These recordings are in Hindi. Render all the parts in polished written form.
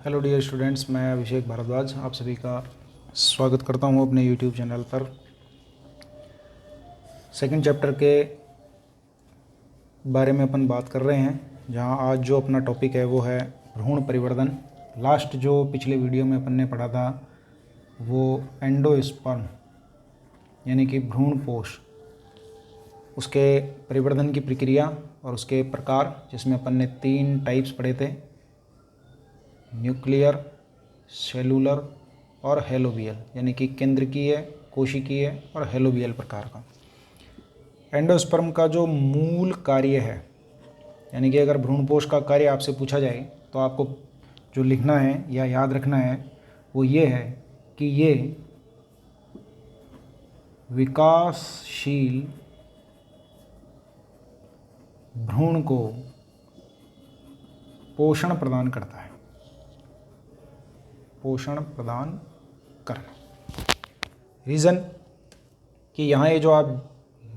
हेलो डियर स्टूडेंट्स, मैं अभिषेक भारद्वाज आप सभी का स्वागत करता हूं अपने यूट्यूब चैनल पर। सेकंड चैप्टर के बारे में अपन बात कर रहे हैं, जहां आज जो अपना टॉपिक है वो है भ्रूण परिवर्धन। लास्ट जो पिछले वीडियो में अपन ने पढ़ा था वो एंडोस्पर्म यानी कि भ्रूण पोष, उसके परिवर्धन की प्रक्रिया और उसके प्रकार, जिसमें अपन ने 3 टाइप्स पढ़े थे, न्यूक्लियर, सेलुलर और हेलोबियल, यानी कि केंद्रकीय, कोशिकीय और हेलोबियल प्रकार का। एंडोस्पर्म का जो मूल कार्य है, यानी कि अगर भ्रूणपोष का कार्य आपसे पूछा जाए तो आपको जो लिखना है या याद रखना है वो ये है कि ये विकासशील भ्रूण को पोषण प्रदान करता है। पोषण प्रदान करना। रीज़न कि यहाँ ये जो आप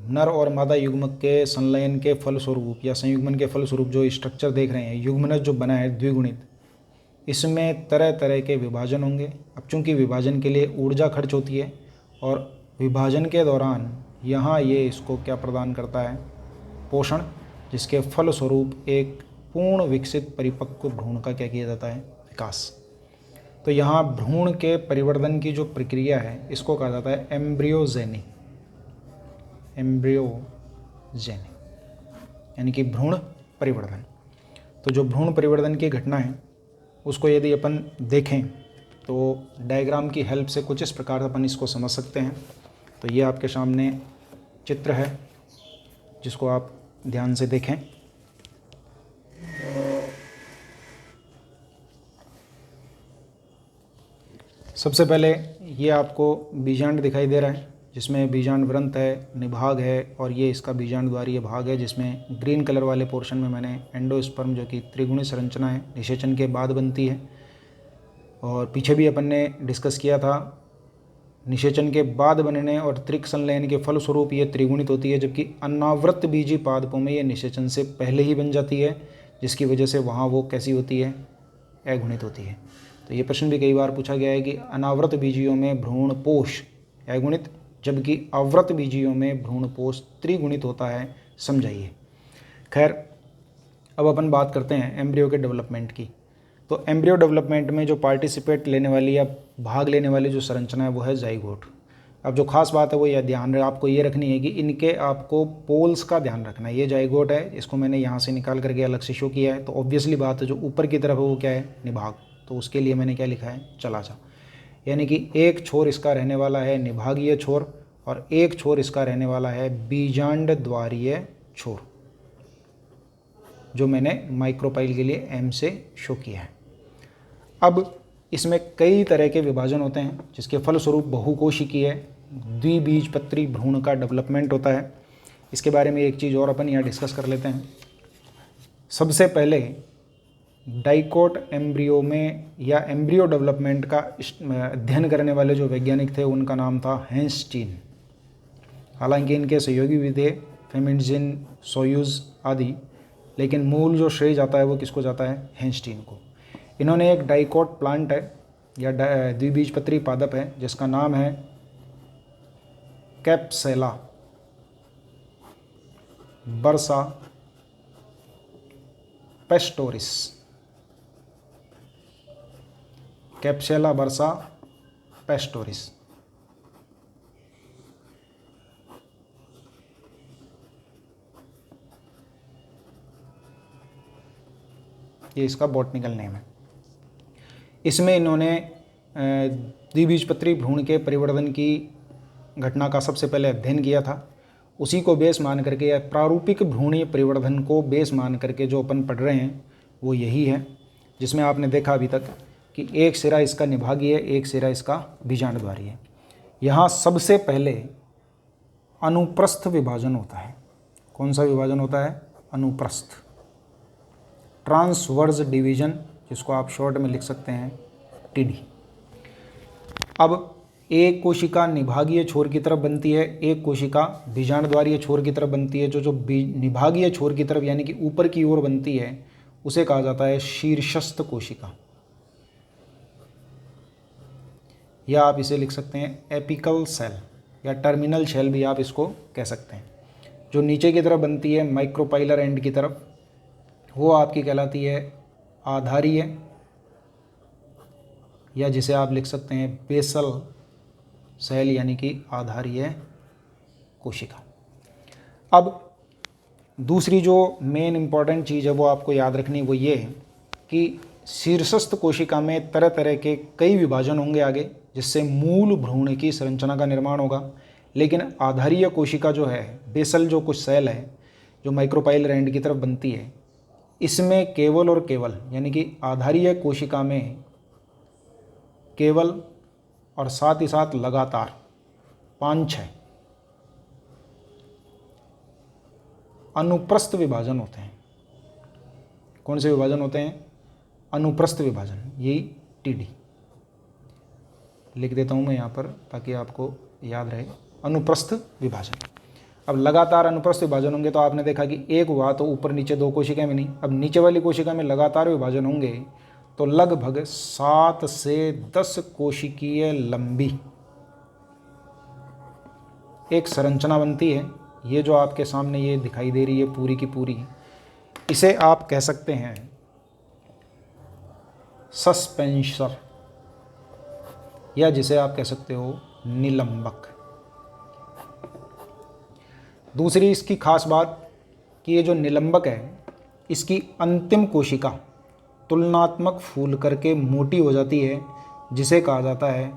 नर और मादा युग्मक के संलयन के फलस्वरूप या संयुग्मन के फलस्वरूप जो स्ट्रक्चर देख रहे हैं, युग्मनज जो बना है द्विगुणित, इसमें तरह तरह के विभाजन होंगे। अब चूंकि विभाजन के लिए ऊर्जा खर्च होती है और विभाजन के दौरान यहाँ ये इसको क्या प्रदान करता है, पोषण, जिसके फलस्वरूप एक पूर्ण विकसित परिपक्व भ्रूण का क्या किया जाता है, विकास। तो यहाँ भ्रूण के परिवर्धन की जो प्रक्रिया है इसको कहा जाता है एम्ब्रियोजेनी। एम्ब्रियोजेनी यानी कि भ्रूण परिवर्धन। तो जो भ्रूण परिवर्धन की घटना है उसको यदि अपन देखें तो डायग्राम की हेल्प से कुछ इस प्रकार अपन इसको समझ सकते हैं। तो ये आपके सामने चित्र है जिसको आप ध्यान से देखें। सबसे पहले ये आपको बीजांड दिखाई दे रहा है, जिसमें बीजांड वृंत है, निभाग है और ये इसका बीजांड द्वारीय भाग है, जिसमें ग्रीन कलर वाले पोर्शन में मैंने एंडोस्पर्म जो कि त्रिगुणी संरचना है, निषेचन के बाद बनती है। और पीछे भी अपन ने डिस्कस किया था, निषेचन के बाद बनने और त्रिक संलयन के फलस्वरूप ये त्रिगुणित होती है, जबकि अनावृत बीजी पादपों में ये निषेचन से पहले ही बन जाती है, जिसकी वजह से वहाँ वो कैसी होती है, अगुणित होती है। तो ये प्रश्न भी कई बार पूछा गया है कि अनावृत बीजियों में भ्रूणपोष अगुणित, जबकि आवृत बीजियों में भ्रूणपोष त्रिगुणित होता है, समझाइए। खैर, अब अपन बात करते हैं एम्ब्रियो के डेवलपमेंट की। तो एम्ब्रियो डेवलपमेंट में जो पार्टिसिपेट लेने वाली या भाग लेने वाली जो संरचना है वो है जाइगोट। अब जो खास बात है वो यह आपको ये रखनी है कि इनके आपको पोल्स का ध्यान रखना है। ये जाइगोट है, इसको मैंने यहाँ से निकाल करके अलग से शो किया है। तो ऑब्वियसली बात है, जो ऊपर की तरफ है वो क्या है, निभाग। तो उसके लिए मैंने क्या लिखा है, चलाचा। यानी कि एक छोर इसका रहने वाला है निभागीय छोर और एक छोर इसका रहने वाला है बीजांड द्वारीय छोर, जो मैंने माइक्रोपाइल के लिए एम से शो किया है। अब इसमें कई तरह के विभाजन होते हैं, जिसके फलस्वरूप बहुकोशिकीय द्विबीजपत्री भ्रूण का डेवलपमेंट होता है। इसके बारे में एक चीज़ और अपन यहाँ डिस्कस कर लेते हैं। सबसे पहले डाइकोट एम्ब्रियो में या एम्ब्रियो डेवलपमेंट का अध्ययन करने वाले जो वैज्ञानिक थे उनका नाम था हेंस्टीन। हालांकि इनके सहयोगी भी थे फेमिनजिन, सोयूज आदि, लेकिन मूल जो श्रेय जाता है वो किसको जाता है, हेंस्टीन को। इन्होंने एक डाइकोट प्लांट है या द्विबीजपत्री पादप है जिसका नाम है कैप्सेला बर्सा पेस्टोरिस। कैप्सेला बर्सा पेस्टोरिस। ये इसका बॉटनिकल नेम है। इसमें इन्होंने द्विबीजपत्री भ्रूण के परिवर्तन की घटना का सबसे पहले अध्ययन किया था। उसी को बेस मान करके या प्रारूपिक भ्रूणीय परिवर्धन को बेस मान करके जो अपन पढ़ रहे हैं वो यही है, जिसमें आपने देखा अभी तक कि एक सिरा इसका निभागीय, एक सिरा इसका बीजांड द्वारीय है। यहाँ सबसे पहले अनुप्रस्थ विभाजन होता है। कौन सा विभाजन होता है, अनुप्रस्थ, ट्रांसवर्स डिवीजन, जिसको आप शॉर्ट में लिख सकते हैं टीडी। अब एक कोशिका निभागीय छोर की तरफ बनती है, एक कोशिका बीजांड द्वारीय छोर की तरफ बनती है। जो निभागीय छोर की तरफ यानी कि ऊपर की ओर बनती है उसे कहा जाता है शीर्षस्थ कोशिका। या आप इसे लिख सकते हैं एपिकल सेल या टर्मिनल सेल भी आप इसको कह सकते हैं। जो नीचे की तरफ बनती है माइक्रोपाइलर एंड की तरफ, वो आपकी कहलाती है आधारीय, या जिसे आप लिख सकते हैं बेसल सेल यानी कि आधारीय कोशिका। अब दूसरी जो मेन इम्पॉर्टेंट चीज़ है वो आपको याद रखनी, वो ये है कि शीर्षस्थ कोशिका में तरह तरह के कई विभाजन होंगे आगे, जिससे मूल भ्रूण की संरचना का निर्माण होगा। लेकिन आधारीय कोशिका जो है, बेसल जो कुछ सेल है जो माइक्रोपाइलर एंड की तरफ बनती है, इसमें केवल और केवल यानी कि आधारीय कोशिका में केवल और साथ ही साथ लगातार 5-6 अनुप्रस्थ विभाजन होते हैं। कौन से विभाजन होते हैं? अनुप्रस्थ विभाजन, यही टीडी लिख देता हूँ मैं यहाँ पर ताकि आपको याद रहे। अनुप्रस्थ विभाजन। अब लगातार अनुप्रस्थ विभाजन होंगे तो आपने देखा कि एक हुआ तो ऊपर नीचे 2 कोशिकाएं बनी। अब नीचे वाली कोशिका में लगातार विभाजन होंगे तो लगभग 7 से 10 कोशिकीय लंबी एक संरचना बनती है। ये जो आपके सामने ये दिखाई दे रही है पूरी की पूरी, इसे आप कह सकते हैं सस्पेंसर, या जिसे आप कह सकते हो निलंबक। दूसरी इसकी खास बात कि ये जो निलंबक है, इसकी अंतिम कोशिका तुलनात्मक फूल करके मोटी हो जाती है, जिसे कहा जाता है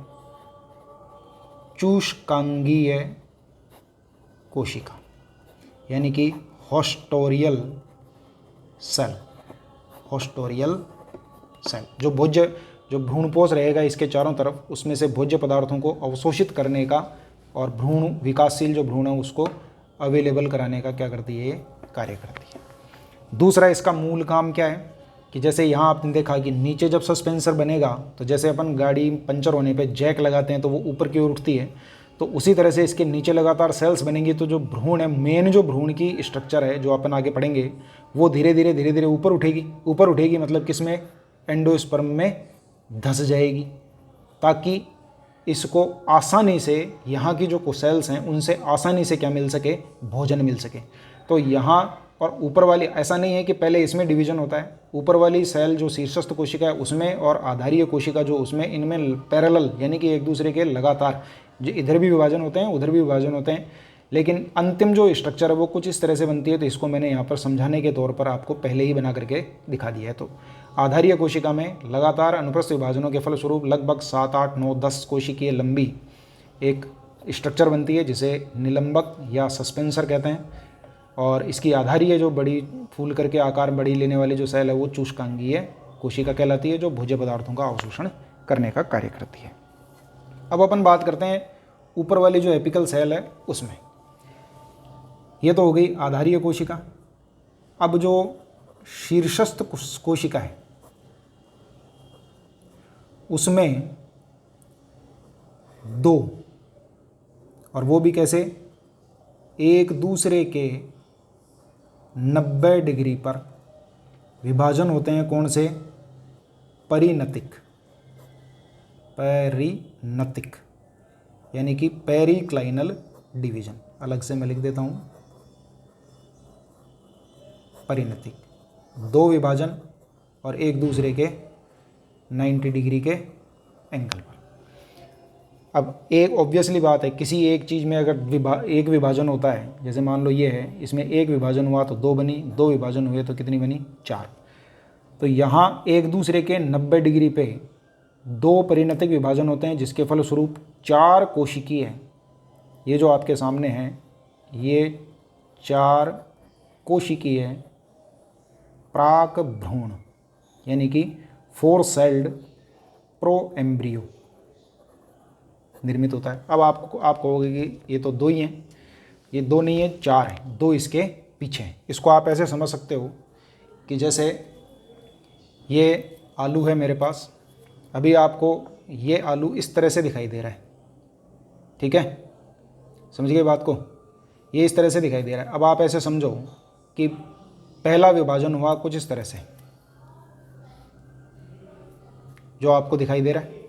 चूष्कांगीय कोशिका यानी कि होस्टोरियल सेल। होस्टोरियल सेल जो भोज्य, जो भ्रूणपोष रहेगा इसके चारों तरफ, उसमें से भोज्य पदार्थों को अवशोषित करने का और भ्रूण विकासशील जो भ्रूण है उसको अवेलेबल कराने का क्या करती है? ये कार्य करती है। दूसरा इसका मूल काम क्या है कि जैसे यहाँ आपने देखा कि नीचे जब सस्पेंसर बनेगा तो जैसे अपन गाड़ी पंचर होने पे जैक लगाते हैं तो वो ऊपर की ओर उठती है, तो उसी तरह से इसके नीचे लगातार सेल्स बनेंगी। तो जो भ्रूण है, मेन जो भ्रूण की स्ट्रक्चर है जो अपन आगे पढ़ेंगे, वो धीरे धीरे ऊपर उठेगी। ऊपर उठेगी मतलब किसमें? एंडोस्पर्म में धंस जाएगी, ताकि इसको आसानी से यहाँ की जो सेल्स हैं उनसे आसानी से क्या मिल सके? भोजन मिल सके। तो यहाँ और ऊपर वाली, ऐसा नहीं है कि पहले इसमें डिवीजन होता है, ऊपर वाली सेल जो शीर्षस्थ कोशिका है उसमें और आधारीय कोशिका जो उसमें, इनमें पैरेलल यानी कि एक दूसरे के लगातार, जो इधर भी विभाजन होते हैं उधर भी विभाजन होते हैं, लेकिन अंतिम जो स्ट्रक्चर है वो कुछ इस तरह से बनती है। तो इसको मैंने यहाँ पर समझाने के तौर पर आपको पहले ही बना करके दिखा दिया है। तो आधारीय कोशिका में लगातार अनुप्रस्थ विभाजनों के फलस्वरूप लगभग 7, 8, 9, 10 कोशिकीय लंबी एक स्ट्रक्चर बनती है जिसे निलंबक या सस्पेंसर कहते हैं। और इसकी आधारीय जो बड़ी फूल करके आकार बड़ी लेने वाली जो सेल है वो चूष्कांगीय कोशिका कहलाती है, जो भोज्य पदार्थों का अवशोषण करने का कार्य करती है। अब अपन बात करते हैं ऊपर वाली जो एपिकल सेल है उसमें। ये तो हो गई आधारीय कोशिका। अब जो शीर्षस्थ कोशिका है उसमें 2, और वो भी कैसे? एक दूसरे के 90 डिग्री पर विभाजन होते हैं। कौन से? परिणतिक। परिणतिक यानी कि पेरिक्लाइनल डिवीजन, अलग से मैं लिख देता हूं, परिणतिक। 2 विभाजन और एक दूसरे के 90 डिग्री के एंगल पर। अब एक ऑब्वियसली बात है, किसी एक चीज़ में अगर एक विभाजन होता है, जैसे मान लो ये है, इसमें एक विभाजन हुआ तो 2 बनी, 2 विभाजन हुए तो कितनी बनी? 4। तो यहाँ एक दूसरे के 90 डिग्री पे 2 परिणतिक विभाजन होते हैं, जिसके फलस्वरूप 4 कोशिकीय, ये जो आपके सामने हैं, ये 4 कोशिकीय प्राक भ्रूण यानी कि 4 सेल्ड प्रोएम्ब्रियो निर्मित होता है। अब आप कहोगे कि ये तो 2 ही हैं, ये 2 नहीं है, 4 हैं, 2 इसके पीछे हैं। इसको आप ऐसे समझ सकते हो कि जैसे ये आलू है मेरे पास, अभी आपको ये आलू इस तरह से दिखाई दे रहा है, ठीक है, समझ गए बात को? ये इस तरह से दिखाई दे रहा है। अब आप ऐसे समझो कि पहला विभाजन हुआ कुछ इस तरह से, जो आपको दिखाई दे रहा है,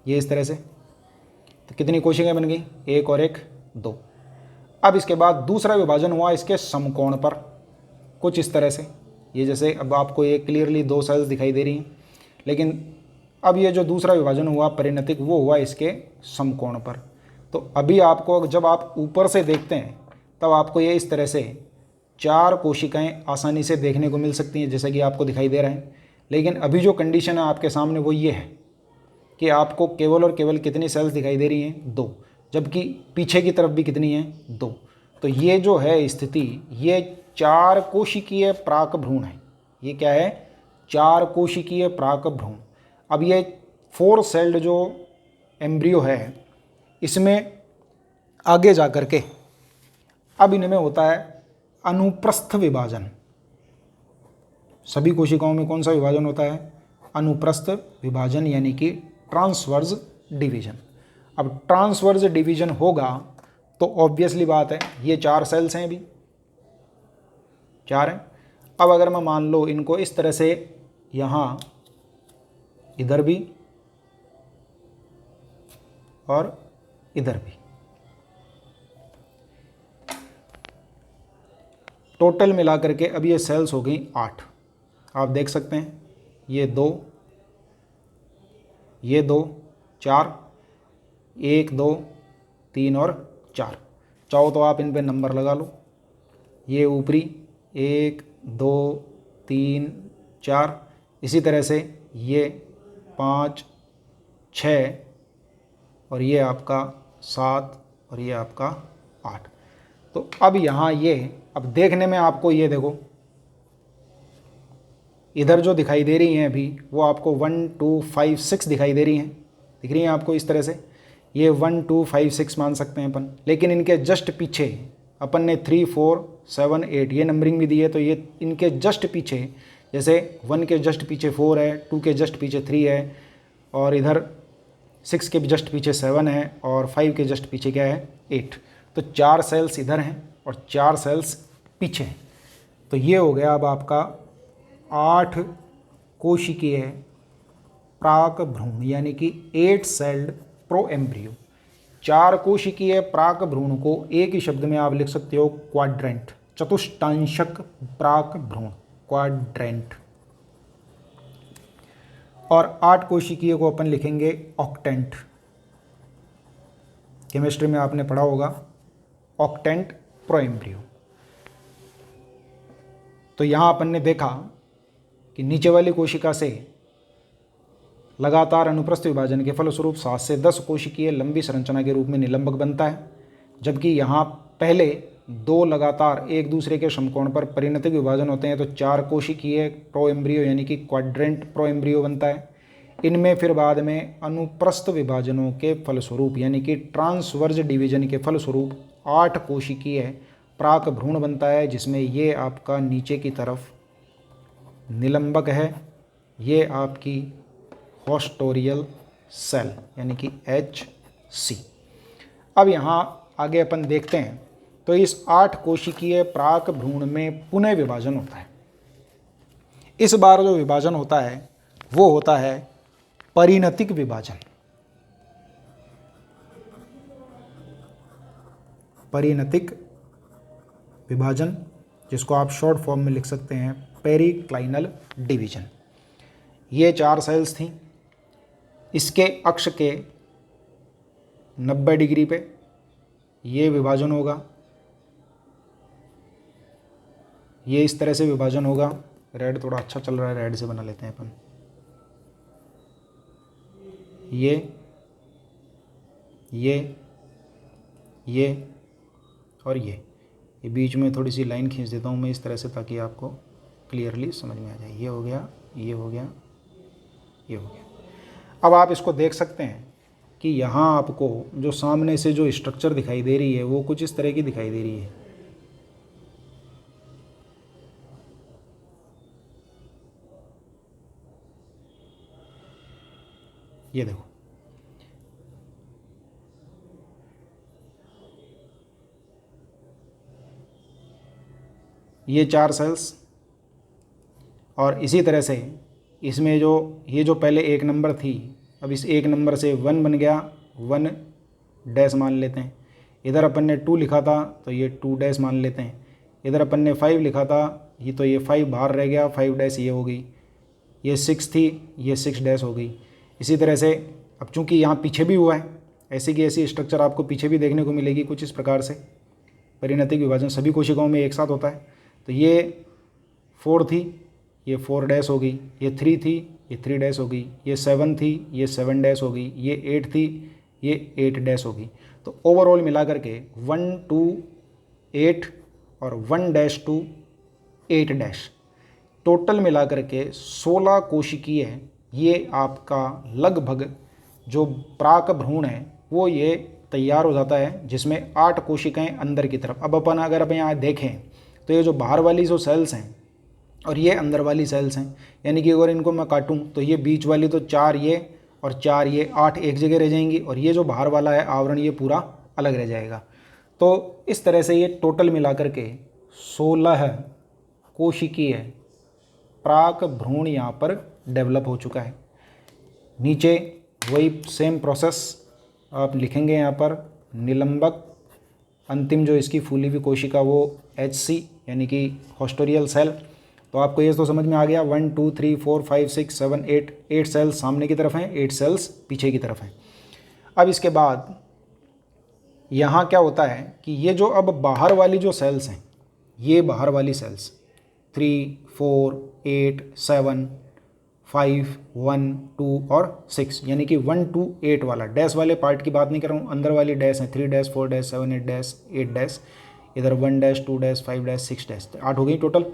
ये इस तरह से। तो कितनी कोशिकाएं बन गई, एक और एक, दो। अब इसके बाद दूसरा विभाजन हुआ इसके समकोण पर, कुछ इस तरह से। ये जैसे अब आपको ये क्लियरली दो सेल्स दिखाई दे रही हैं, लेकिन अब ये जो दूसरा विभाजन हुआ परिणतिक, वो हुआ इसके समकोण पर। तो अभी आपको जब आप ऊपर से देखते हैं तब आपको ये इस तरह से 4 कोशिकाएं आसानी से देखने को मिल सकती हैं, जैसा कि आपको दिखाई दे रहा है। लेकिन अभी जो कंडीशन है आपके सामने वो ये है कि आपको केवल और केवल कितनी सेल्स दिखाई दे रही हैं, 2, जबकि पीछे की तरफ भी कितनी है, 2। तो ये जो है स्थिति, ये 4 कोशिकीय प्राक भ्रूण है। ये क्या है, 4 कोशिकीय प्राक भ्रूण। अब ये 4 सेल्ड जो एम्ब्रियो है, इसमें आगे जा कर के अब इनमें होता है अनुप्रस्थ विभाजन। सभी कोशिकाओं में कौन सा विभाजन होता है, अनुप्रस्थ विभाजन, यानी कि ट्रांसवर्स डिवीजन। अब ट्रांसवर्स डिवीजन होगा तो ऑब्वियसली बात है ये 4 सेल्स हैं, अभी 4 हैं। अब अगर मैं मान लो इनको इस तरह से, यहाँ इधर भी और इधर भी, टोटल मिला करके अब ये सेल्स हो गई 8। आप देख सकते हैं ये 2, ये 2, 4, 1, 2, 3 और 4। चाहो तो आप इन पे नंबर लगा लो। ये ऊपरी 1, 2, 3, 4, इसी तरह से ये 5, 6 और ये आपका 7 और ये आपका 8। तो अब यहाँ ये, अब देखने में आपको ये देखो इधर जो दिखाई दे रही हैं अभी, वो आपको 1, 2, 5, 6 दिखाई दे रही हैं, दिख रही हैं आपको इस तरह से। ये 1, 2, 5, 6 मान सकते हैं अपन। लेकिन इनके जस्ट पीछे अपन ने 3, 4, 7, 8 ये नंबरिंग भी दी है। तो ये इनके जस्ट पीछे, जैसे 1 के जस्ट पीछे 4 है, 2 के जस्ट पीछे 3 है, और इधर 6 के जस्ट पीछे 7 है, और 5 के जस्ट पीछे क्या है, 8। तो 4 सेल्स इधर हैं और 4 सेल्स पीछे हैं। तो ये हो गया अब आपका 8 कोशिकीय प्राक भ्रूण, यानी कि 8 सेल्ड प्रो एम्ब्रियो। 4 कोशिकीय प्राक भ्रूण को एक ही शब्द में आप लिख सकते हो क्वाड्रेंट, चतुष्टांशक प्राक भ्रूण, क्वाड्रेंट। और 8 कोशिकीय को अपन लिखेंगे ऑक्टेंट। केमिस्ट्री में आपने पढ़ा होगा ऑक्टेंट प्रो एम्ब्रियो। तो यहाँ अपन ने देखा कि नीचे वाली कोशिका से लगातार अनुप्रस्थ विभाजन के फलस्वरूप 7 से 10 कोशिकीय लंबी संरचना के रूप में निलंबक बनता है, जबकि यहाँ पहले 2 लगातार एक दूसरे के समकोण पर परिणतिक विभाजन होते हैं। तो 4 कोशिकीय प्रो एम्ब्रियो यानी कि क्वाड्रेंट प्रो एम्ब्रियो बनता है। इनमें फिर बाद में अनुप्रस्थ विभाजनों के फलस्वरूप यानी कि ट्रांसवर्स डिवीजन के फलस्वरूप 8 कोशिकीय प्राक भ्रूण बनता है, जिसमें ये आपका नीचे की तरफ निलंबक है, ये आपकी हॉस्टोरियल सेल यानी कि HC। अब यहाँ आगे अपन देखते हैं तो इस 8 कोशिकीय प्राक भ्रूण में पुनः विभाजन होता है। इस बार जो विभाजन होता है वो होता है परिणतिक विभाजन। परिणतिक विभाजन, जिसको आप शॉर्ट फॉर्म में लिख सकते हैं पेरिक्लाइनल डिवीजन। ये 4 सेल्स थीं। इसके अक्ष के 90 डिग्री पे ये विभाजन होगा, ये इस तरह से विभाजन होगा। रेड थोड़ा अच्छा चल रहा है, रेड से बना लेते हैं अपन। ये और ये बीच में थोड़ी सी लाइन खींच देता हूँ मैं इस तरह से, ताकि आपको क्लियरली समझ में आ जाए। ये हो गया, ये हो गया, ये हो गया। अब आप इसको देख सकते हैं कि यहाँ आपको जो सामने से जो स्ट्रक्चर दिखाई दे रही है वो कुछ इस तरह की दिखाई दे रही है। ये देखो, ये 4 सेल्स, और इसी तरह से इसमें जो ये जो पहले 1 नंबर थी अब इस 1 नंबर से 1 बन गया, 1 डैश मान लेते हैं। इधर अपन ने 2 लिखा था तो ये 2 डैश मान लेते हैं। इधर अपन ने 5 लिखा था ये, तो ये 5 बाहर रह गया, 5 डैश ये हो गई। ये 6 थी, ये 6 डैश हो गई। इसी तरह से अब चूंकि यहाँ पीछे भी हुआ है, ऐसी की ऐसी स्ट्रक्चर आपको पीछे भी देखने को मिलेगी कुछ इस प्रकार से। परिणतिक विभाजन सभी कोशिकाओं में एक साथ होता है। तो ये 4 थी, ये 4 डैश हो गई। ये 3 थी, ये 3 डैश हो गई। ये 7 थी, ये 7 डैश हो गई। ये 8 थी, ये 8 डैश हो गई। तो ओवरऑल मिला करके 1 2 8 और 1 डैश 2 8 डैश, टोटल मिला करके 16 कोशिकीय ये आपका लगभग जो प्राक भ्रूण है वो ये तैयार हो जाता है, जिसमें 8 कोशिकाएं अंदर की तरफ। अब अपन अगर अपन यहाँ देखें तो ये जो बाहर वाली जो सेल्स हैं और ये अंदर वाली सेल्स हैं, यानी कि अगर इनको मैं काटूं तो ये बीच वाली तो 4 ये और 4 ये, 8 एक जगह रह जाएंगी, और ये जो बाहर वाला है आवरण ये पूरा अलग रह जाएगा। तो इस तरह से ये टोटल मिला करके 16 कोशिकीय प्राक भ्रूण यहाँ पर डेवलप हो चुका है। नीचे वही सेम प्रोसेस आप लिखेंगे यहाँ पर, निलंबक, अंतिम जो इसकी फूली हुई कोशिका वो HC यानी कि हॉस्टोरियल सेल। तो आपको ये तो समझ में आ गया, 1 2 3 4 5 6 7 8, 8 सेल्स सामने की तरफ हैं, 8 सेल्स पीछे की तरफ हैं। अब इसके बाद यहाँ क्या होता है कि ये जो अब बाहर वाली जो सेल्स हैं, ये बाहर वाली सेल्स 3 4 8 7 5 1 2 और 6, यानी कि 1 2 8 वाला डैश वाले पार्ट की बात नहीं कर रहा हूँ, अंदर वाली डैश है 3 डैश 4 डैश 7 8 डैश 8 डैश, इधर 1 डैश 2 डैश 5 डैश 6 डैश, 8 हो गई टोटल।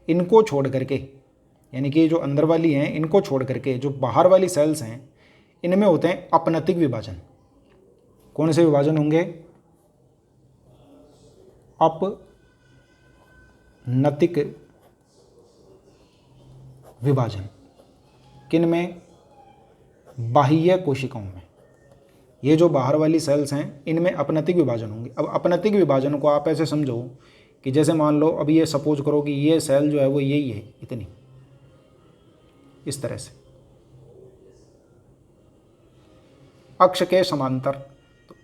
इनको छोड़ करके, यानी कि जो अंदर वाली हैं इनको छोड़ करके जो बाहर वाली सेल्स हैं इनमें होते हैं अपनतिक विभाजन। कौन से विभाजन होंगे? अपनतिक विभाजन। किन में? बाह्य कोशिकाओं में। ये जो बाहर वाली सेल्स हैं इनमें अपनतिक विभाजन होंगे। अब अपनतिक विभाजन को आप ऐसे समझो कि जैसे मान लो अभी ये सपोज करो कि ये सेल जो है वो यही है, इतनी, इस तरह से अक्ष के समांतर। तो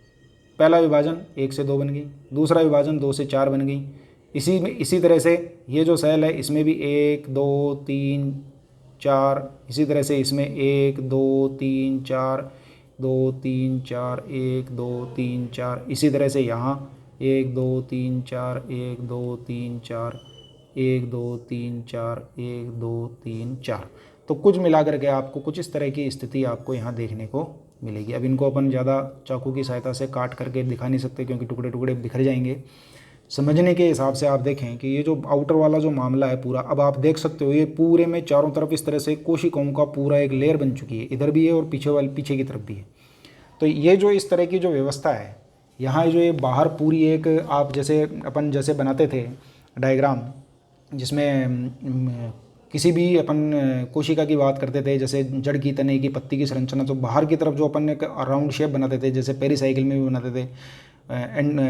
पहला विभाजन 1 से 2 बन गई, दूसरा विभाजन 2 से 4 बन गई। इसी तरह से ये जो सेल है इसमें भी 1 2 3 4, इसी तरह से इसमें 1 2 3 4 2 3 4 1 2 3 4, इसी तरह से यहाँ 1 2 3 4 1 2 3 4 1 2 3 4 1 2 3 4। तो कुछ मिलाकर के आपको कुछ इस तरह की स्थिति आपको यहाँ देखने को मिलेगी। अब इनको अपन ज़्यादा चाकू की सहायता से काट करके दिखा नहीं सकते क्योंकि टुकड़े टुकड़े बिखर जाएंगे। समझने के हिसाब से आप देखें कि ये जो आउटर वाला जो मामला है पूरा, अब आप देख सकते हो ये पूरे में चारों तरफ इस तरह से कोशिकाओं का पूरा एक लेयर बन चुकी है, इधर भी है और पीछे की तरफ भी है। तो ये जो इस तरह की जो व्यवस्था है यहाँ, जो ये बाहर पूरी एक आप जैसे अपन जैसे बनाते थे डायग्राम, जिसमें किसी भी अपन कोशिका की बात करते थे, जैसे जड़ की, तने की, पत्ती की संरचना, तो बाहर की तरफ जो अपन एक राउंड शेप बनाते थे, जैसे पेरीसाइकिल में भी बनाते थे,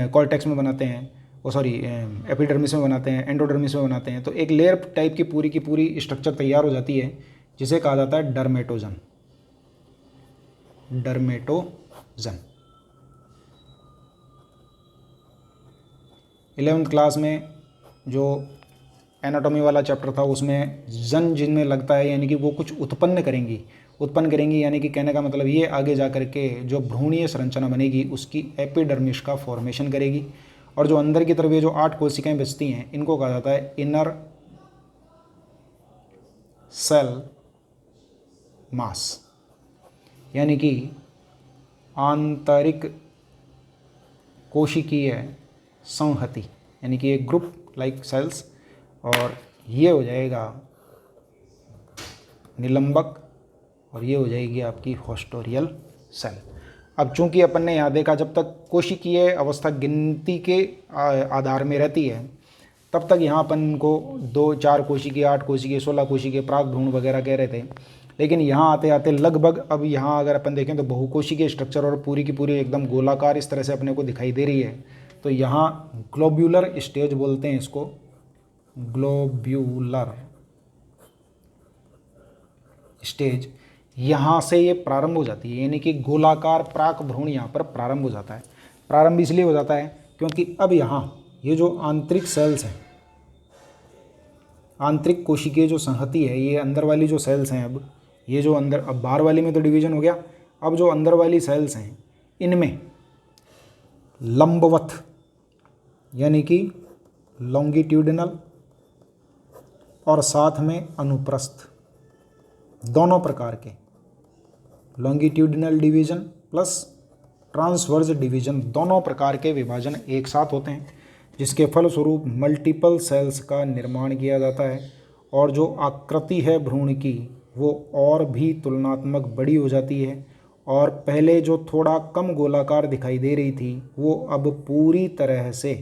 कॉर्टेक्स में बनाते हैं, एपिडर्मिस में बनाते हैं, एंडोडर्मिस में बनाते हैं। तो एक लेयर टाइप की पूरी स्ट्रक्चर तैयार हो जाती है जिसे कहा जाता है डर्मेटोजन। डर्मेटोजन 11th क्लास में जो एनाटॉमी वाला चैप्टर था उसमें जन जिनमें लगता है, यानी कि वो कुछ उत्पन्न करेंगी, यानी कि कहने का मतलब ये आगे जा कर के जो भ्रूणीय संरचना बनेगी उसकी एपिडर्मिस का फॉर्मेशन करेगी। और जो अंदर की तरफ ये जो 8 कोशिकाएं बचती हैं इनको कहा जाता है इनर सेल मास, यानी कि आंतरिक कोशिकीय संहति, यानी कि एक ग्रुप लाइक सेल्स। और ये हो जाएगा निलंबक और ये हो जाएगी आपकी हॉस्टोरियल सेल। अब चूंकि अपन ने यहाँ देखा जब तक कोशिकीय अवस्था गिनती के आधार में रहती है तब तक यहाँ अपन को 2 4 कोशिकीय 8 कोशिकीय 16 कोशिकीय प्राक भ्रूण वगैरह कह रहे थे, लेकिन यहाँ आते आते लगभग अब यहाँ अगर अपन देखें तो बहुकोशिकीय स्ट्रक्चर और पूरी की पूरी एकदम गोलाकार इस तरह से अपने को दिखाई दे रही है। तो यहाँ ग्लोब्यूलर स्टेज बोलते हैं इसको, ग्लोब्यूलर स्टेज। यहाँ से ये प्रारंभ हो जाती है, यानी कि गोलाकार प्राक भ्रूण यहाँ पर प्रारंभ हो जाता है। प्रारंभ इसलिए हो जाता है क्योंकि अब यहाँ ये जो आंतरिक सेल्स हैं, आंतरिक कोशिकीय जो संहति है, ये अंदर वाली जो सेल्स हैं, अब ये जो अंदर, अब बाहर वाली में तो डिवीजन हो गया, अब जो अंदर वाली सेल्स हैं इनमें लंबवत यानी कि लॉन्गिट्यूडिनल और साथ में अनुप्रस्थ दोनों प्रकार के longitudinal division plus transverse division दोनों प्रकार के विभाजन एक साथ होते हैं, जिसके फलस्वरूप मल्टीपल सेल्स का निर्माण किया जाता है और जो आकृति है भ्रूण की वो और भी तुलनात्मक बड़ी हो जाती है और पहले जो थोड़ा कम गोलाकार दिखाई दे रही थी वो अब पूरी तरह से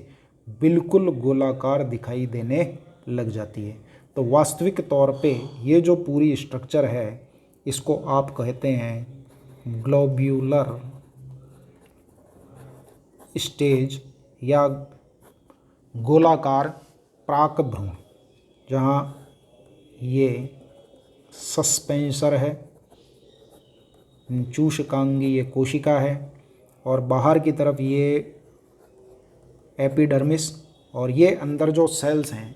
बिल्कुल गोलाकार दिखाई देने लग जाती है। तो वास्तविक तौर पे ये जो पूरी स्ट्रक्चर है इसको आप कहते हैं ग्लोब्यूलर स्टेज या गोलाकार प्राक भ्रूण, जहाँ ये सस्पेंसर है, चूषकांगी ये कोशिका है और बाहर की तरफ ये एपिडर्मिस और ये अंदर जो सेल्स हैं।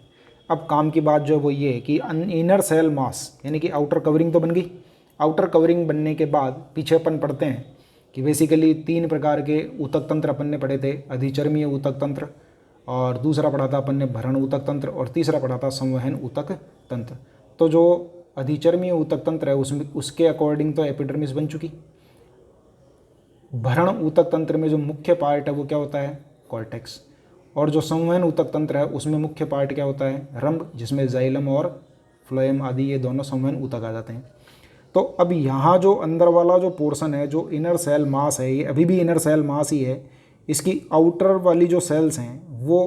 अब काम की बात जो वो ये है कि इनर सेल मास यानी कि आउटर कवरिंग तो बन गई। आउटर कवरिंग बनने के बाद पीछे अपन पढ़ते हैं कि बेसिकली 3 प्रकार के ऊतक तंत्र अपन ने पढ़े थे, अधिचर्मीय ऊतक तंत्र, और दूसरा पढ़ा था अपन ने भरण ऊतक तंत्र, और तीसरा पढ़ा था संवहन ऊतक तंत्र। तो जो अधिचर्मीय ऊतक तंत्र है उसमें उसके अकॉर्डिंग तो एपिडर्मिस बन चुकी। भरण ऊतक तंत्र में जो मुख्य पार्ट है वो क्या होता है, कॉर्टेक्स, और जो संवहन ऊतक तंत्र है उसमें मुख्य पार्ट क्या होता है, रंभ, जिसमें जाइलम और फ्लोएम आदि ये दोनों संवहन ऊतक आ जाते हैं। तो अब यहाँ जो अंदर वाला जो पोर्शन है, जो इनर सेल मास है, ये अभी भी इनर सेल मास ही है। इसकी आउटर वाली जो सेल्स हैं वो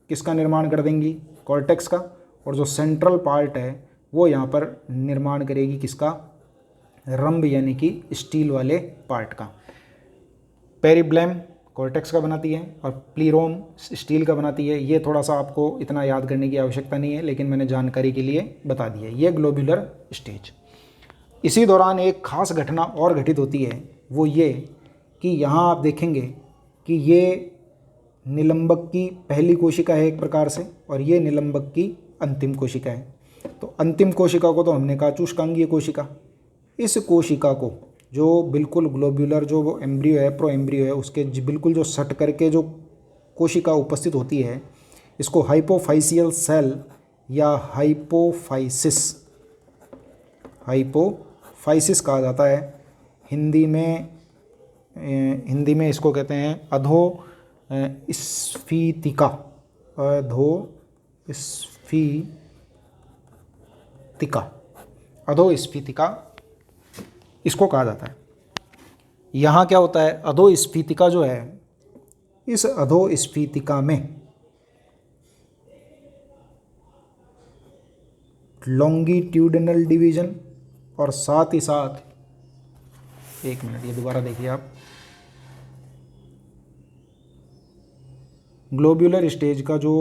किसका निर्माण कर देंगी, कॉर्टेक्स का, और जो सेंट्रल पार्ट है वो यहाँ पर निर्माण करेगी किसका, रंभ यानी कि स्टील वाले पार्ट का। पेरिब्लम कॉर्टेक्स का बनाती है और प्लीरोम स्टील का बनाती है। ये थोड़ा सा आपको इतना याद करने की आवश्यकता नहीं है, लेकिन मैंने जानकारी के लिए बता दिया। ये ग्लोब्यूलर स्टेज। इसी दौरान एक खास घटना और घटित होती है, वो ये कि यहाँ आप देखेंगे कि ये निलंबक की पहली कोशिका है एक प्रकार से, और ये निलंबक की अंतिम कोशिका है। तो अंतिम कोशिका को तो हमने कहा चूषकांगीय कोशिका। इस कोशिका को जो बिल्कुल ग्लोब्यूलर जो वो एम्ब्रियो है, प्रो एम्ब्रियो है, उसके बिल्कुल जो सट करके जो कोशिका उपस्थित होती है, इसको हाइपोफाइसियल सेल या हाइपोफाइसिस कहा जाता है। हिंदी में इसको कहते हैं अधोस्फीतिका, अधोस्फीतिका इसको कहा जाता है। यहाँ क्या होता है, अधोस्फीतिका जो है, इस अधोस्फीतिका में लॉन्गिट्यूडिनल डिवीजन और साथ ही साथ, एक मिनट ये दोबारा देखिए आप, ग्लोब्यूलर स्टेज का जो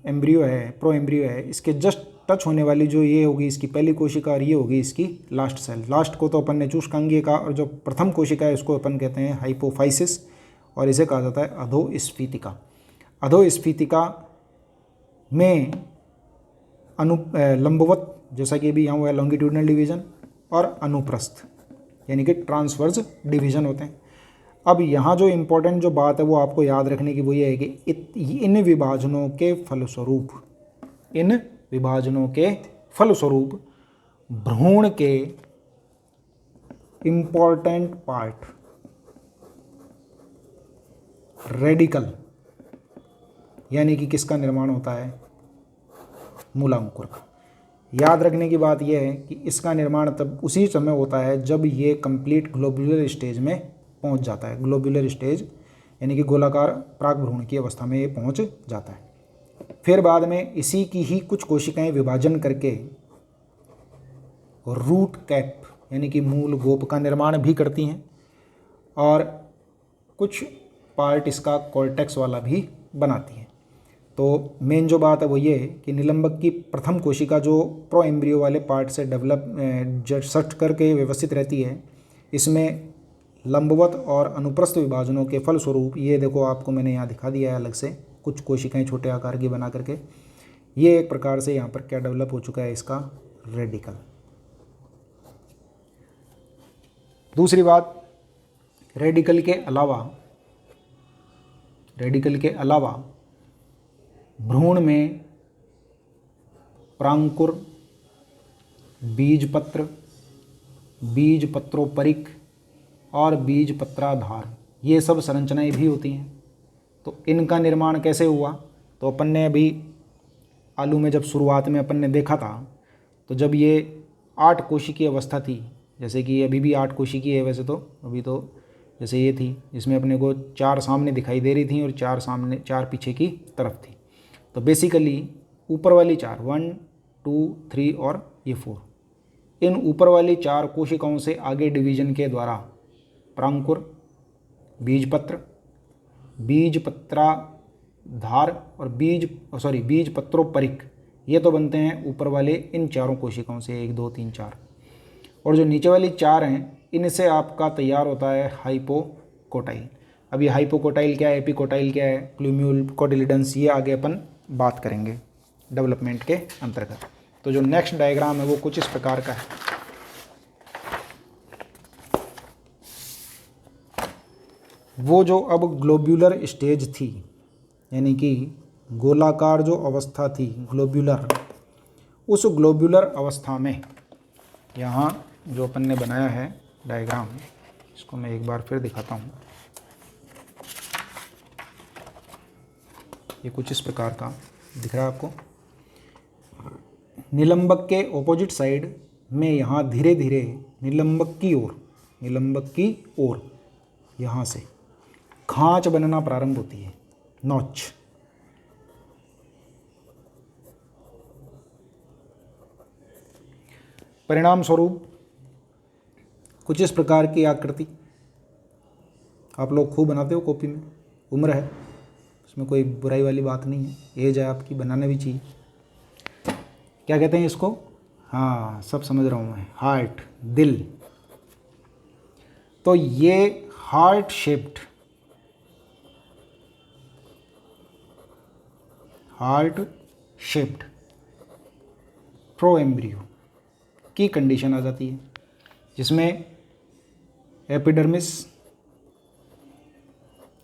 एम्ब्रियो है, प्रो एम्ब्रियो है, इसके जस्ट टच होने वाली जो ये होगी इसकी पहली कोशिका और ये होगी इसकी लास्ट सेल। लास्ट को तो अपन ने चूषकांगीय का, और जो प्रथम कोशिका है उसको अपन कहते हैं हाइपोफाइसिस, और इसे कहा जाता है अधोस्फीतिका। अधोस्फीतिका में लंबवत, जैसा कि अभी यहाँ हुआ है, लॉन्गिट्यूडिनल डिवीजन, और अनुप्रस्थ यानी कि ट्रांसवर्स डिवीजन होते हैं। अब यहाँ जो इम्पोर्टेंट जो बात है वो आपको याद रखने की वो ये है कि इन विभाजनों के फलस्वरूप भ्रूण के इम्पोर्टेंट पार्ट रेडिकल यानी कि किसका निर्माण होता है, मूलांकुर का। याद रखने की बात यह है कि इसका निर्माण तब उसी समय होता है जब ये कंप्लीट ग्लोब्यूलर स्टेज में पहुंच जाता है। ग्लोब्यूलर स्टेज यानी कि गोलाकार प्राक भ्रूण की अवस्था में ये पहुंच जाता है। फिर बाद में इसी की ही कुछ कोशिकाएं विभाजन करके रूट कैप यानी कि मूल गोप का निर्माण भी करती हैं, और कुछ पार्ट इसका कॉर्टेक्स वाला भी बनाती हैं। तो मेन जो बात है वो ये है कि निलंबक की प्रथम कोशिका जो प्रो एम्ब्रियो वाले पार्ट से डेवलप सट करके व्यवस्थित रहती है, इसमें लंबवत और अनुप्रस्थ विभाजनों के फलस्वरूप ये देखो आपको मैंने यहाँ दिखा दिया है अलग से कुछ कोशिकाएं छोटे आकार की बना करके, ये एक प्रकार से यहाँ पर क्या डेवलप हो चुका है, इसका रेडिकल। दूसरी बात, रेडिकल के अलावा भ्रूण में प्रांकुर, बीजपत्र, बीजपत्रोपरिक और बीजपत्राधार, ये सब संरचनाएं भी होती हैं। तो इनका निर्माण कैसे हुआ, तो अपन ने अभी आलू में जब शुरुआत में अपन ने देखा था, तो जब ये 8 कोशिकीय अवस्था थी, जैसे कि अभी भी 8 कोशिकीय है वैसे तो, अभी तो जैसे ये थी जिसमें अपने को 4 सामने दिखाई दे रही थी और 4 पीछे की तरफ थी। तो बेसिकली ऊपर वाली 4 1 2 3 और ये 4, इन ऊपर वाली 4 कोशिकाओं से आगे डिवीजन के द्वारा प्रांकुर, बीजपत्र, बीजपत्राधार और बीजपत्रोपरिक, ये तो बनते हैं ऊपर वाले इन 4 कोशिकाओं से, 1 2 3 4। और जो नीचे वाली 4 हैं, इनसे आपका तैयार होता है हाइपोकोटाइल। अब ये हाइपोकोटाइल क्या है, एपिकोटाइल क्या है, प्लूम्यूल, कोटिलिडन्स, ये आगे अपन बात करेंगे डेवलपमेंट के अंतर्गत। तो जो नेक्स्ट डायग्राम है वो कुछ इस प्रकार का है। वो जो अब ग्लोब्यूलर स्टेज थी, यानी कि गोलाकार जो अवस्था थी ग्लोब्यूलर, उस ग्लोब्यूलर अवस्था में यहाँ जो अपन ने बनाया है डायग्राम, इसको मैं एक बार फिर दिखाता हूँ। ये कुछ इस प्रकार का दिख रहा है आपको। निलंबक के ऑपोजिट साइड में यहाँ धीरे धीरे निलंबक की ओर यहाँ से खांच बनना प्रारंभ होती है, नॉच। परिणाम स्वरूप कुछ इस प्रकार की आकृति आप लोग खूब बनाते हो कॉपी में, उम्र है, इसमें कोई बुराई वाली बात नहीं है, एज है आपकी, बनाना भी चाहिए। क्या कहते हैं इसको, हाँ सब समझ रहा हूँ मैं, हार्ट, दिल। तो ये हार्ट शेप्ड प्रो एम्ब्रियो की कंडीशन आ जाती है, जिसमें एपिडर्मिस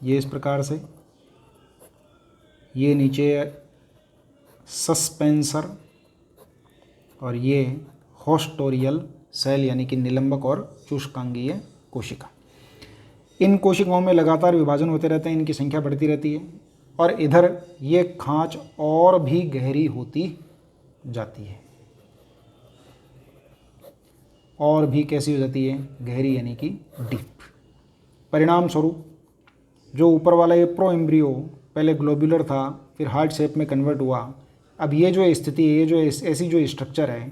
ये इस प्रकार से, ये नीचे सस्पेंसर और ये होस्टोरियल सेल यानी कि निलंबक और चूष्कांगीय कोशिका। इन कोशिकाओं में लगातार विभाजन होते रहते हैं, इनकी संख्या बढ़ती रहती है और इधर ये खांच और भी गहरी होती जाती है, और भी कैसी हो जाती है, गहरी यानी कि डीप। परिणाम स्वरूप जो ऊपर वाला ये प्रो एम्ब्रियो पहले ग्लोब्यूलर था, फिर हार्ट शेप में कन्वर्ट हुआ। अब ये जो स्थिति है, ये जो ऐसी जो स्ट्रक्चर है,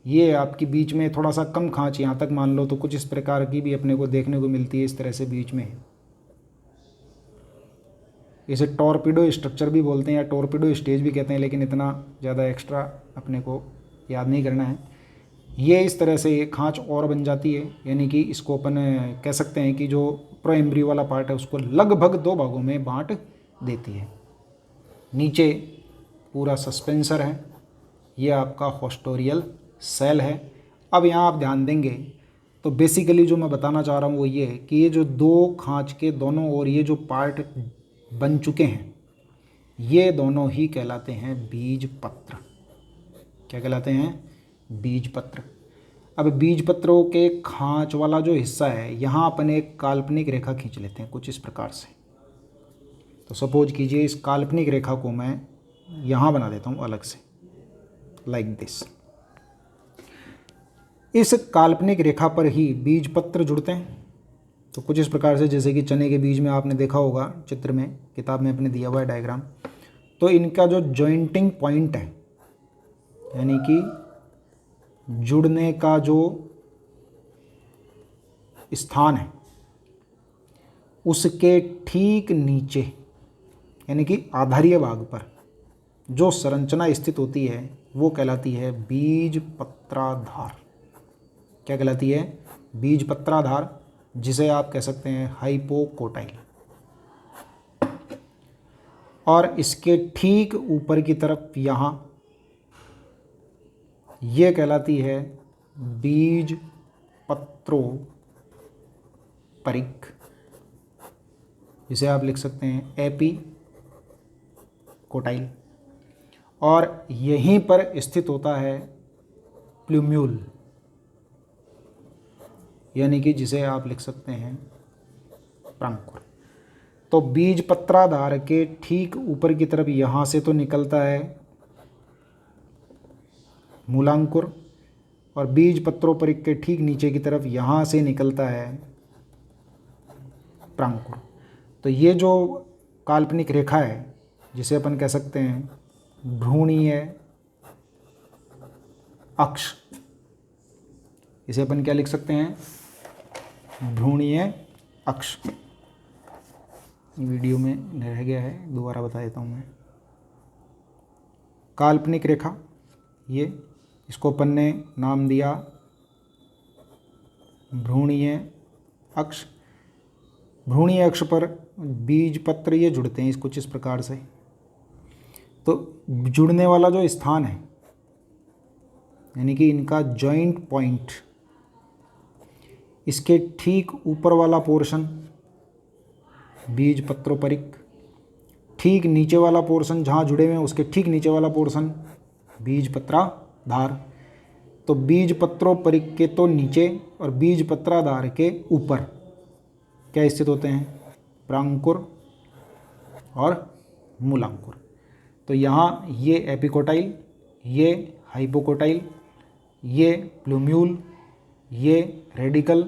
ये आपकी बीच में थोड़ा सा कम खांच, यहाँ तक मान लो तो कुछ इस प्रकार की भी अपने को देखने को मिलती है, इस तरह से बीच में। इसे टॉर्पिडो स्ट्रक्चर भी बोलते हैं या टॉर्पिडो स्टेज भी कहते हैं, लेकिन इतना ज़्यादा एक्स्ट्रा अपने को याद नहीं करना है। ये इस तरह से खांच और बन जाती है, यानी कि इसको अपन कह सकते हैं कि जो प्रो एम्ब्रियो वाला पार्ट है उसको लगभग 2 भागों में बांट देती है। नीचे पूरा सस्पेंसर है, ये आपका होस्टोरियल सेल है। अब यहाँ आप ध्यान देंगे तो बेसिकली जो मैं बताना चाह रहा हूँ वो ये है कि ये जो 2 खांच के दोनों ओर ये जो पार्ट बन चुके हैं, ये दोनों ही कहलाते हैं बीजपत्र। क्या कहलाते हैं, बीजपत्र। अब बीजपत्रों के खांच वाला जो हिस्सा है, यहाँ अपन एक काल्पनिक रेखा खींच लेते हैं कुछ इस प्रकार से। तो सपोज कीजिए इस काल्पनिक रेखा को मैं यहाँ बना देता हूँ अलग से, लाइक दिस। इस काल्पनिक रेखा पर ही बीजपत्र जुड़ते हैं। तो कुछ इस प्रकार से, जैसे कि चने के बीज में आपने देखा होगा चित्र में, किताब में अपने दिया हुआ है डायग्राम। तो इनका जो जॉइंटिंग पॉइंट है, यानी कि जुड़ने का जो स्थान है, उसके ठीक नीचे यानी कि आधारीय भाग पर जो संरचना स्थित होती है वो कहलाती है बीज पत्राधार। क्या कहलाती है? बीज पत्राधार, जिसे आप कह सकते हैं हाइपोकोटाइल। और इसके ठीक ऊपर की तरफ यहाँ ये कहलाती है बीज पत्रोपरिक, जिसे आप लिख सकते हैं एपीकोटाइल। और यहीं पर स्थित होता है प्लूम्यूल, यानी कि जिसे आप लिख सकते हैं प्रांकुर। तो बीज पत्राधार के ठीक ऊपर की तरफ यहाँ से तो निकलता है मूलांकुर, और बीज पत्रोपरिक के ठीक नीचे की तरफ यहाँ से निकलता है प्रांकुर। तो ये जो काल्पनिक रेखा है, जिसे अपन कह सकते हैं भ्रूणीय अक्ष, इसे अपन क्या लिख सकते हैं? भ्रूणीय अक्ष। वीडियो में रह गया है, दोबारा बता देता हूँ मैं। काल्पनिक रेखा, ये इसको अपन ने नाम दिया भ्रूणीय अक्ष। भ्रूणीय अक्ष पर बीज पत्र ये जुड़ते हैं कुछ इस प्रकार से। तो जुड़ने वाला जो स्थान है, यानी कि इनका जॉइंट पॉइंट, इसके ठीक ऊपर वाला पोर्शन बीज पत्रोपरिक, ठीक नीचे वाला पोर्शन जहाँ जुड़े हुए हैं उसके ठीक नीचे वाला पोर्शन बीज पत्राधार। तो बीज पत्रोपरिक के तो नीचे और बीज पत्राधार के ऊपर क्या स्थित होते हैं? प्रांकुर और मूलांकुर। तो यहाँ ये एपिकोटाइल, ये हाइपोकोटाइल, ये प्लूम्यूल, ये रेडिकल,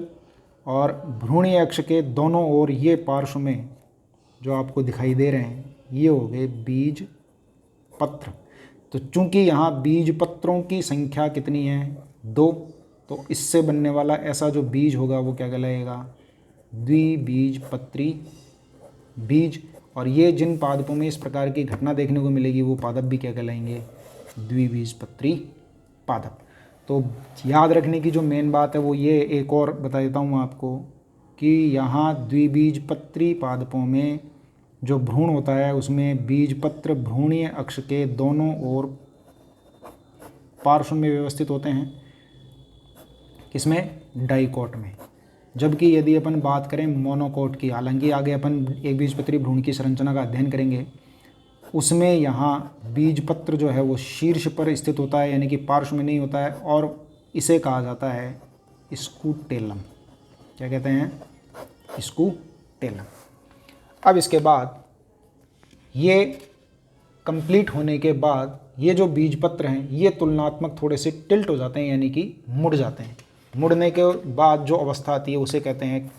और भ्रूणीय अक्ष के दोनों ओर ये पार्श्व में जो आपको दिखाई दे रहे हैं, ये हो गए बीज पत्र। तो चूंकि यहाँ बीज पत्रों की संख्या कितनी है? 2, तो इससे बनने वाला ऐसा जो बीज होगा वो क्या कहलाएगा? द्विबीजपत्री बीज। और ये जिन पादपों में इस प्रकार की घटना देखने को मिलेगी वो पादप भी क्या कहलाएंगे? द्विबीजपत्री पादप। तो याद रखने की जो मेन बात है वो ये, एक और बता देता हूँ आपको, कि यहाँ द्विबीजपत्री पादपों में जो भ्रूण होता है उसमें बीजपत्र भ्रूणीय अक्ष के दोनों ओर पार्श्व में व्यवस्थित होते हैं। किसमें? डाइकोट में। जबकि यदि अपन बात करें मोनोकोट की, हालांकि आगे अपन एक बीजपत्री भ्रूण की संरचना का अध्ययन करेंगे, उसमें यहाँ बीजपत्र जो है वो शीर्ष पर स्थित होता है, यानी कि पार्श्व में नहीं होता है, और इसे कहा जाता है स्कूटेलम। क्या कहते हैं? स्कूटेलम। अब इसके बाद ये कंप्लीट होने के बाद ये जो बीजपत्र हैं ये तुलनात्मक थोड़े से टिल्ट हो जाते हैं, यानी कि मुड़ जाते हैं। मुड़ने के बाद जो अवस्था आती है उसे कहते हैं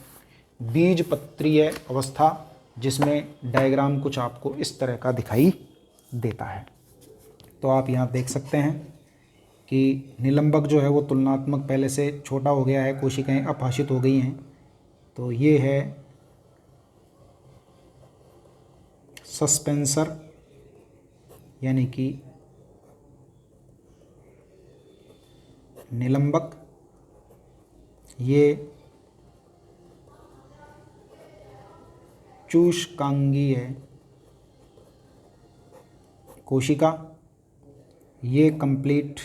बीजपत्रीय अवस्था, जिसमें डायग्राम कुछ आपको इस तरह का दिखाई देता है। तो आप यहाँ देख सकते हैं कि निलंबक जो है वो तुलनात्मक पहले से छोटा हो गया है, कोशिकाएं अपभाषित हो गई हैं। तो ये है सस्पेंसर, यानी कि निलंबक। ये चूषकांगीय कोशिका, ये कंप्लीट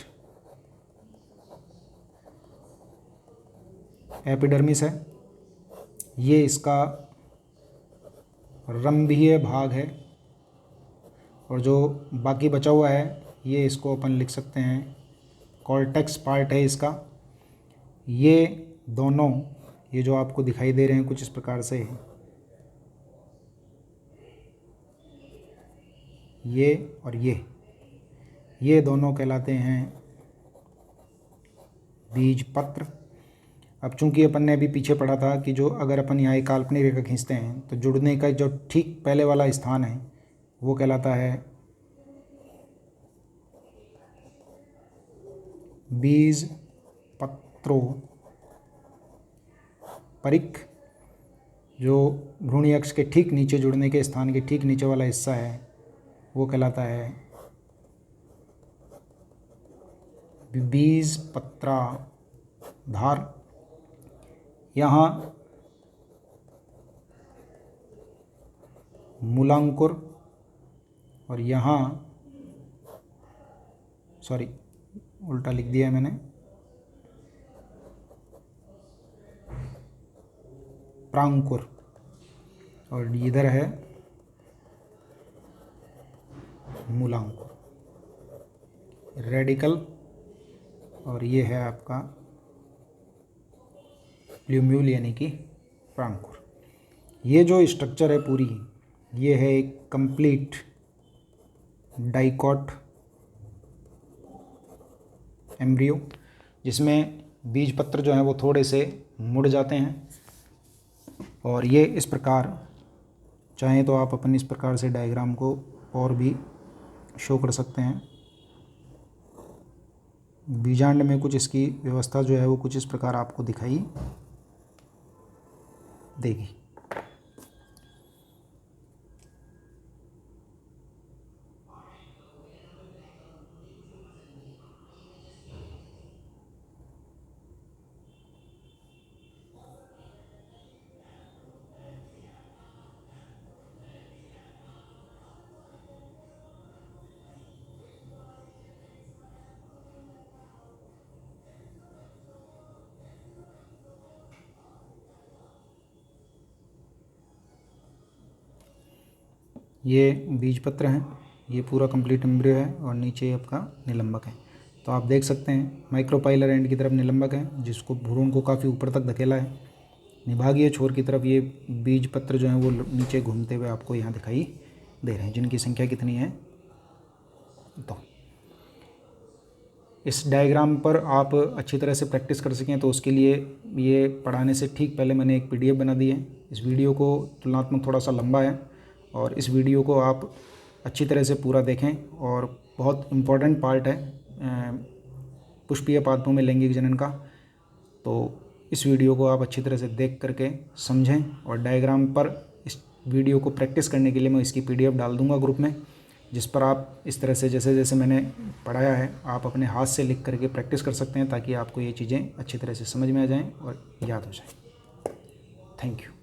एपिडर्मिस है, ये इसका रंभीय भाग है, और जो बाकी बचा हुआ है ये इसको अपन लिख सकते हैं कॉर्टेक्स पार्ट है इसका। ये दोनों, ये जो आपको दिखाई दे रहे हैं कुछ इस प्रकार से, ये और ये दोनों कहलाते हैं बीजपत्र। अब चूंकि अपन ने अभी पीछे पढ़ा था कि जो अगर अपन यहाँ एक काल्पनिक रेखा खींचते हैं तो जुड़ने का जो ठीक पहले वाला स्थान है वो कहलाता है बीज पत्रोपरिक। जो भ्रूणीय अक्ष के ठीक नीचे जुड़ने के स्थान के ठीक नीचे वाला हिस्सा है वो कहलाता है बीजपत्राधार, यहाँ मूलांकुर, और यहाँ सॉरी उल्टा लिख दिया है मैंने, प्रांकुर, और इधर है मूलांकुर, रेडिकल, और ये है आपका प्ल्यूम्यूल यानी कि प्रांकुर। ये जो स्ट्रक्चर है पूरी, ये है एक कंप्लीट डाइकॉट एम्ब्रियो, जिसमें बीज पत्र जो हैं वो थोड़े से मुड़ जाते हैं, और ये इस प्रकार, चाहें तो आप अपन इस प्रकार से डायग्राम को और भी शो कर सकते हैं। बीजांड में कुछ इसकी व्यवस्था जो है वो कुछ इस प्रकार आपको दिखाई देगी। ये बीजपत्र हैं, ये पूरा कंप्लीट एम्ब्रियो है, और नीचे आपका निलंबक है। तो आप देख सकते हैं माइक्रोपाइलर एंड की तरफ निलंबक है, जिसको भ्रूण को काफ़ी ऊपर तक धकेला है। निभागीय छोर की तरफ ये बीजपत्र जो हैं वो नीचे घूमते हुए आपको यहाँ दिखाई दे रहे हैं, जिनकी संख्या कितनी है। तो इस डायग्राम पर आप अच्छी तरह से प्रैक्टिस कर सकें, तो उसके लिए ये पढ़ाने से ठीक पहले मैंने एक PDF बना दी है। इस वीडियो को तुलनात्मक थोड़ा सा लंबा है, और इस वीडियो को आप अच्छी तरह से पूरा देखें, और बहुत इम्पॉर्टेंट पार्ट है पुष्पीय पादपों में लैंगिक जनन का। तो इस वीडियो को आप अच्छी तरह से देख करके समझें, और डायग्राम पर इस वीडियो को प्रैक्टिस करने के लिए मैं इसकी PDF डाल दूंगा ग्रुप में, जिस पर आप इस तरह से जैसे जैसे मैंने पढ़ाया है आप अपने हाथ से लिख करके प्रैक्टिस कर सकते हैं, ताकि आपको ये चीज़ें अच्छी तरह से समझ में आ जाएं और याद हो जाएं। Thank you.